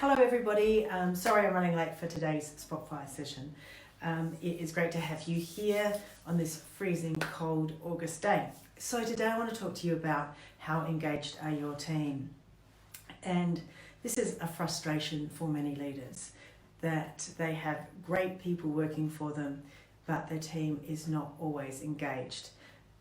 Hello everybody, sorry I'm running late for today's Spotfire session. It is great to have you here on this freezing cold August day. So today I want to talk to you about how engaged are your team. And this is a frustration for many leaders, that they have great people working for them, but their team is not always engaged.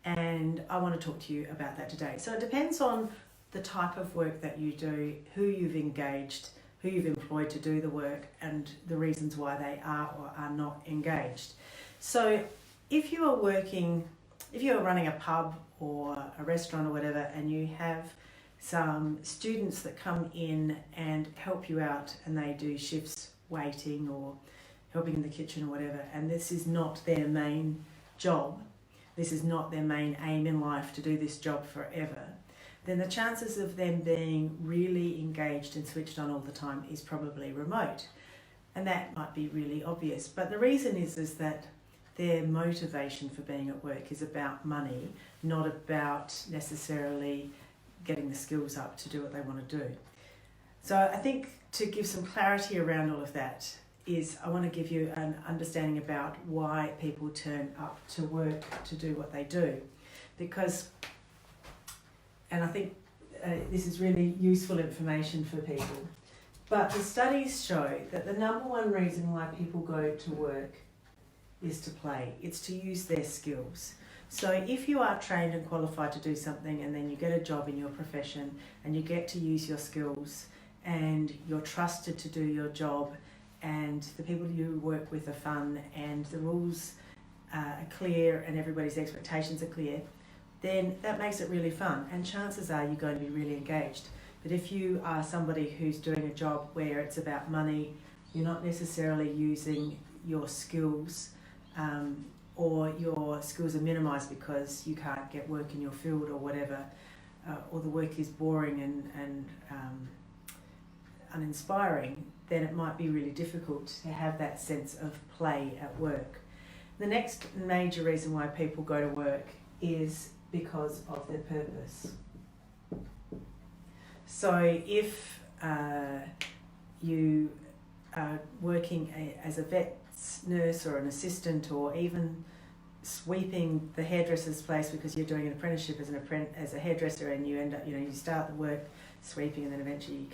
And I want to talk to you about that today. So it depends on the type of work that you do, who you've engaged, who you've employed to do the work, and the reasons why they are or are not engaged. So if you are running a pub or a restaurant or whatever, and you have some students that come in and help you out, and they do shifts waiting or helping in the kitchen or whatever, and this is not their main job, this is not their main aim in life to do this job forever, then the chances of them being really engaged and switched on all the time is probably remote. And that might be really obvious. But the reason is that their motivation for being at work is about money, not about necessarily getting the skills up to do what they want to do. So I think to give some clarity around all of that is I want to give you an understanding about why people turn up to work to do what they do. And I think this is really useful information for people. But the studies show that the number one reason why people go to work is to play. It's to use their skills. So if you are trained and qualified to do something, and then you get a job in your profession and you get to use your skills and you're trusted to do your job, and the people you work with are fun and the rules are clear and everybody's expectations are clear, then that makes it really fun, and chances are you're going to be really engaged. But if you are somebody who's doing a job where it's about money, you're not necessarily using your skills, or your skills are minimised because you can't get work in your field or whatever, or the work is boring and uninspiring, then it might be really difficult to have that sense of play at work. The next major reason why people go to work is because of their purpose. So if you are working as a vet's nurse or an assistant, or even sweeping the hairdresser's place because you're doing an apprenticeship as a hairdresser, and you end up, you start the work sweeping, and then eventually you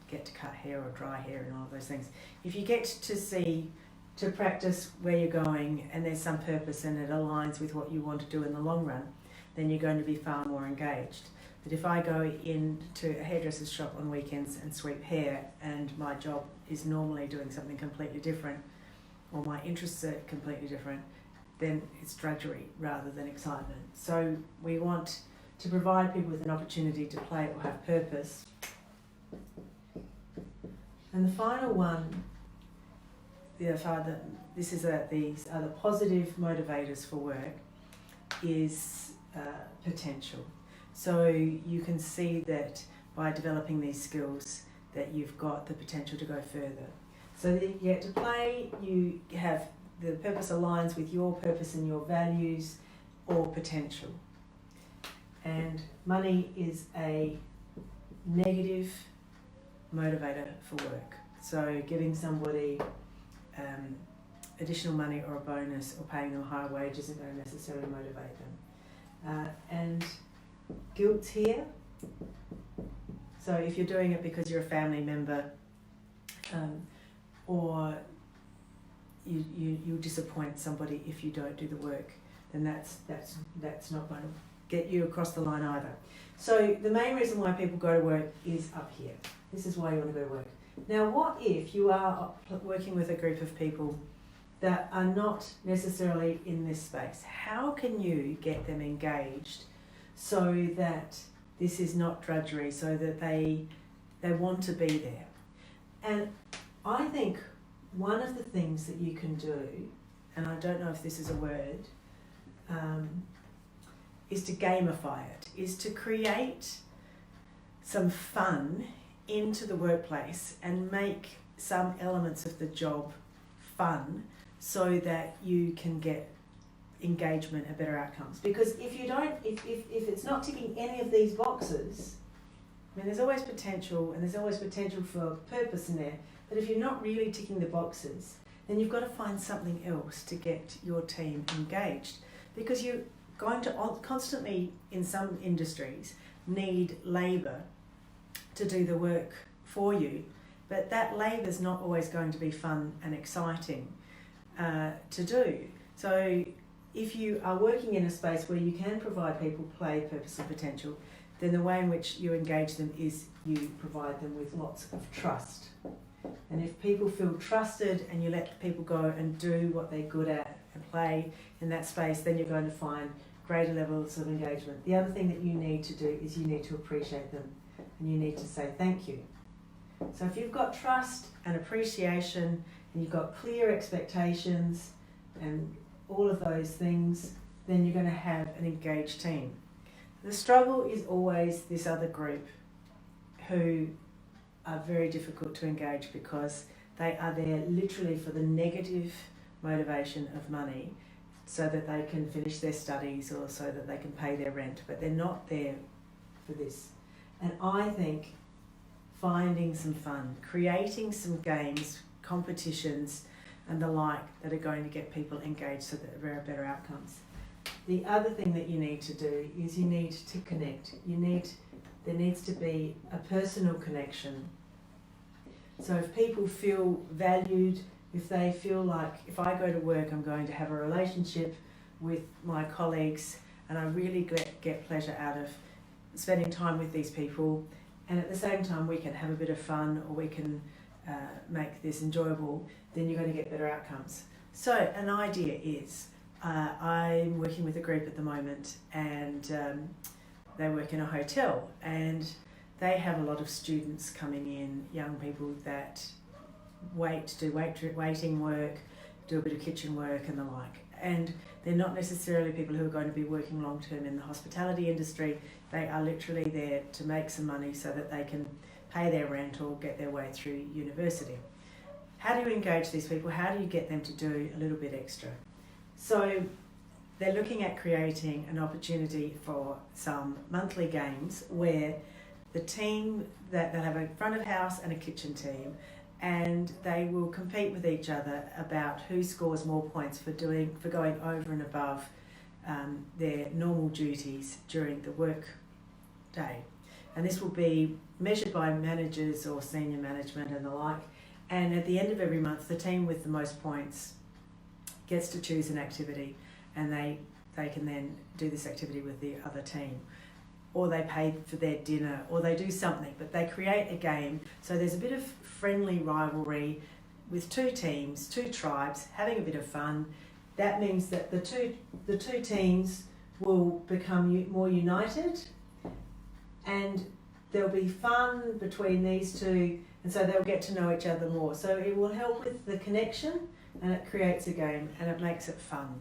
get to cut hair or dry hair and all of those things. If you get to practice where you're going, and there's some purpose and it aligns with what you want to do in the long run, then you're going to be far more engaged. But if I go into a hairdresser's shop on weekends and sweep hair, and my job is normally doing something completely different, or my interests are completely different, then it's drudgery rather than excitement. So we want to provide people with an opportunity to play or have purpose. And the final one, these are the positive motivators for work, is potential. So you can see that by developing these skills that you've got the potential to go further. So that you get to play, you have the purpose aligns with your purpose and your values or potential. And money is a negative motivator for work. So giving somebody additional money or a bonus or paying them a higher wage isn't going to necessarily motivate them. And guilt here. So if you're doing it because you're a family member, or you disappoint somebody if you don't do the work, then that's not going to get you across the line either. So the main reason why people go to work is up here. This is why you want to go to work. Now, what if you are working with a group of people that are not necessarily in this space? How can you get them engaged so that this is not drudgery, so that they want to be there? And I think one of the things that you can do, and I don't know if this is a word, is to gamify it, is to create some fun into the workplace and make some elements of the job fun, so that you can get engagement and better outcomes. Because if you don't, if it's not ticking any of these boxes, I mean, there's always potential, and there's always potential for purpose in there. But if you're not really ticking the boxes, then you've got to find something else to get your team engaged, because you're going to constantly, in some industries, need labour to do the work for you, but that labour is not always going to be fun and exciting to do. So if you are working in a space where you can provide people play, purpose and potential, then the way in which you engage them is you provide them with lots of trust. And if people feel trusted and you let people go and do what they're good at and play in that space, then you're going to find greater levels of engagement. The other thing that you need to do is you need to appreciate them, and you need to say thank you. So if you've got trust and appreciation and you've got clear expectations and all of those things, then you're going to have an engaged team. The struggle is always this other group who are very difficult to engage because they are there literally for the negative motivation of money, so that they can finish their studies or so that they can pay their rent, but they're not there for this. And I think finding some fun, creating some games, competitions and the like that are going to get people engaged so that there are better outcomes. The other thing that you need to do is you need to connect. There needs to be a personal connection. So if people feel valued, if they feel like if I go to work I'm going to have a relationship with my colleagues and I really get pleasure out of spending time with these people, and at the same time we can have a bit of fun or we can make this enjoyable, then you're going to get better outcomes. So an idea is, I'm working with a group at the moment, and they work in a hotel, and they have a lot of students coming in, young people that do waiting work, do a bit of kitchen work and the like. And they're not necessarily people who are going to be working long term in the hospitality industry. They are literally there to make some money so that they can pay their rent or get their way through university. How do you engage these people? How do you get them to do a little bit extra? So they're looking at creating an opportunity for some monthly games where the team that they'll have a front of house and a kitchen team, and they will compete with each other about who scores more points for going over and above their normal duties during the work day. And this will be measured by managers or senior management and the like. And at the end of every month, the team with the most points gets to choose an activity, and they can then do this activity with the other team. Or they pay for their dinner, or they do something, but they create a game. So there's a bit of friendly rivalry with two teams, two tribes, having a bit of fun. That means that the two teams will become more united, and there'll be fun between these two, and so they'll get to know each other more. So it will help with the connection, and it creates a game, and it makes it fun.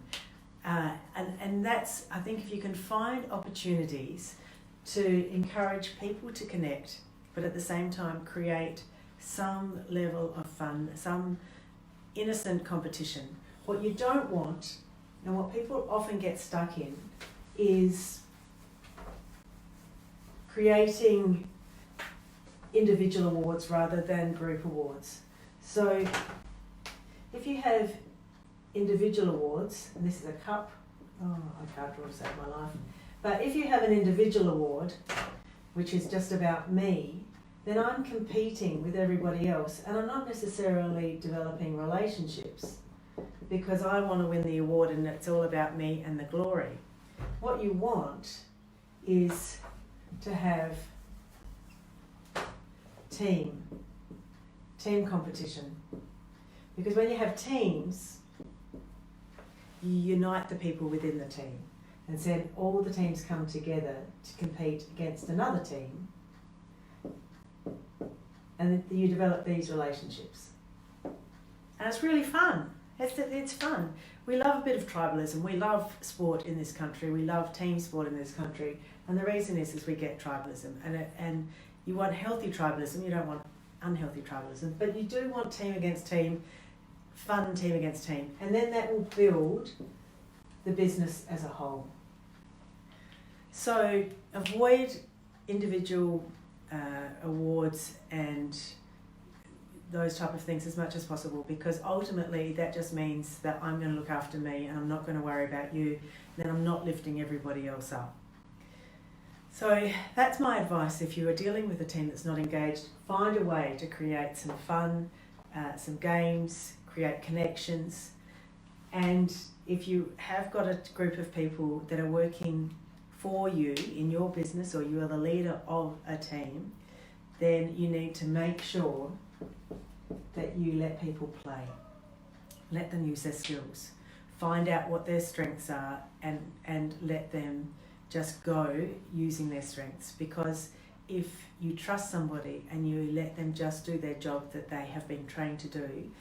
And that's, I think, if you can find opportunities to encourage people to connect, but at the same time create some level of fun, some innocent competition. What you don't want, and what people often get stuck in, is creating individual awards rather than group awards. So if you have individual awards, and this is a cup, I can't draw to save my life, but if you have an individual award, which is just about me, then I'm competing with everybody else, and I'm not necessarily developing relationships because I want to win the award and it's all about me and the glory. What you want is to have team competition, because when you have teams, you unite the people within the team. And then all the teams come together to compete against another team, and you develop these relationships. And it's really fun. It's fun. We love a bit of tribalism. We love sport in this country. We love team sport in this country. And the reason is we get tribalism. And you want healthy tribalism. You don't want unhealthy tribalism. But you do want team against team, fun team against team. And then that will build the business as a whole. So avoid individual awards and those type of things as much as possible, because ultimately that just means that I'm going to look after me and I'm not going to worry about you, then I'm not lifting everybody else up. So that's my advice. If you are dealing with a team that's not engaged, find a way to create some fun, some games, create connections. And if you have got a group of people that are working for you in your business, or you are the leader of a team, then you need to make sure that you let people play. Let them use their skills. Find out what their strengths are and let them just go using their strengths. Because if you trust somebody and you let them just do their job that they have been trained to do,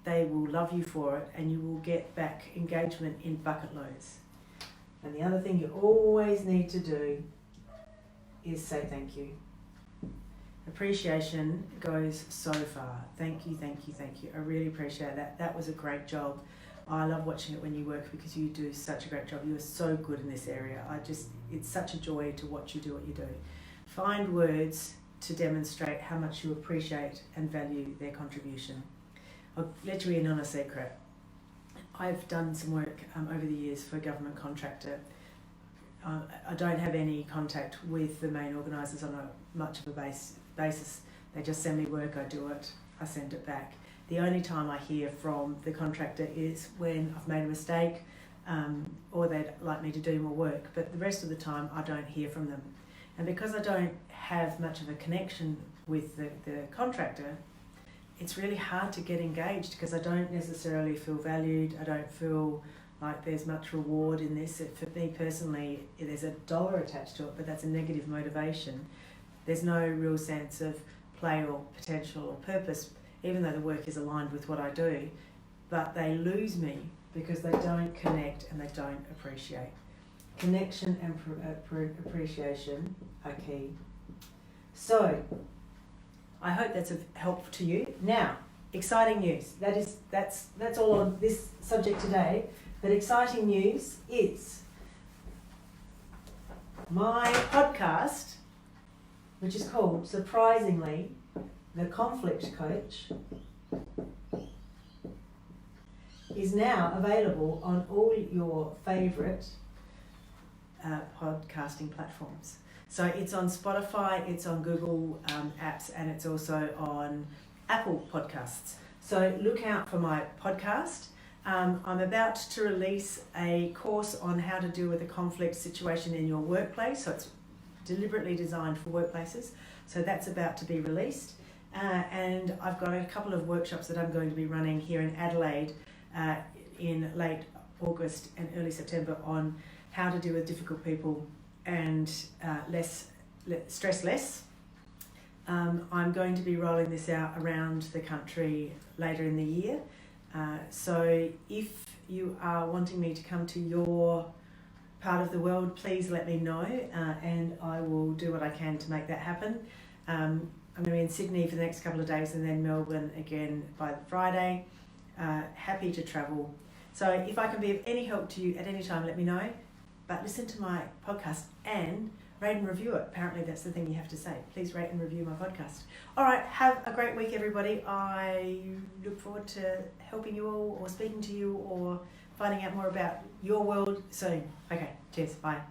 they will love you for it and you will get back engagement in bucket loads. And the other thing you always need to do is say thank you. Appreciation goes so far. Thank you, thank you, thank you. I really appreciate that. That was a great job. I love watching it when you work because you do such a great job. You are so good in this area. It's such a joy to watch you do what you do. Find words to demonstrate how much you appreciate and value their contribution. I'll let you in on a secret. I've done some work over the years for a government contractor. I don't have any contact with the main organisers on much of a basis. They just send me work, I do it, I send it back. The only time I hear from the contractor is when I've made a mistake or they'd like me to do more work, but the rest of the time I don't hear from them. And because I don't have much of a connection with the contractor, it's really hard to get engaged because I don't necessarily feel valued. I don't feel like there's much reward in this. For me personally, there's a dollar attached to it, but that's a negative motivation. There's no real sense of play or potential or purpose, even though the work is aligned with what I do. But they lose me because they don't connect and they don't appreciate. Connection and appreciation are key. So, I hope that's of help to you. Now, exciting news. That's all on this subject today. But exciting news is my podcast, which is called, surprisingly, The Conflict Coach, is now available on all your favourite podcasting platforms. So it's on Spotify, it's on Google apps, and it's also on Apple Podcasts. So look out for my podcast. I'm about to release a course on how to deal with a conflict situation in your workplace. So it's deliberately designed for workplaces. So that's about to be released. And I've got a couple of workshops that I'm going to be running here in Adelaide in late August and early September on how to deal with difficult people and stress less. I'm going to be rolling this out around the country later in the year. So if you are wanting me to come to your part of the world, please let me know and I will do what I can to make that happen. I'm going to be in Sydney for the next couple of days and then Melbourne again by Friday. Happy to travel. So if I can be of any help to you at any time, let me know. But listen to my podcast and rate and review it. Apparently that's the thing you have to say. Please rate and review my podcast. All right, have a great week, everybody. I look forward to helping you all or speaking to you or finding out more about your world soon. Okay, cheers. Bye.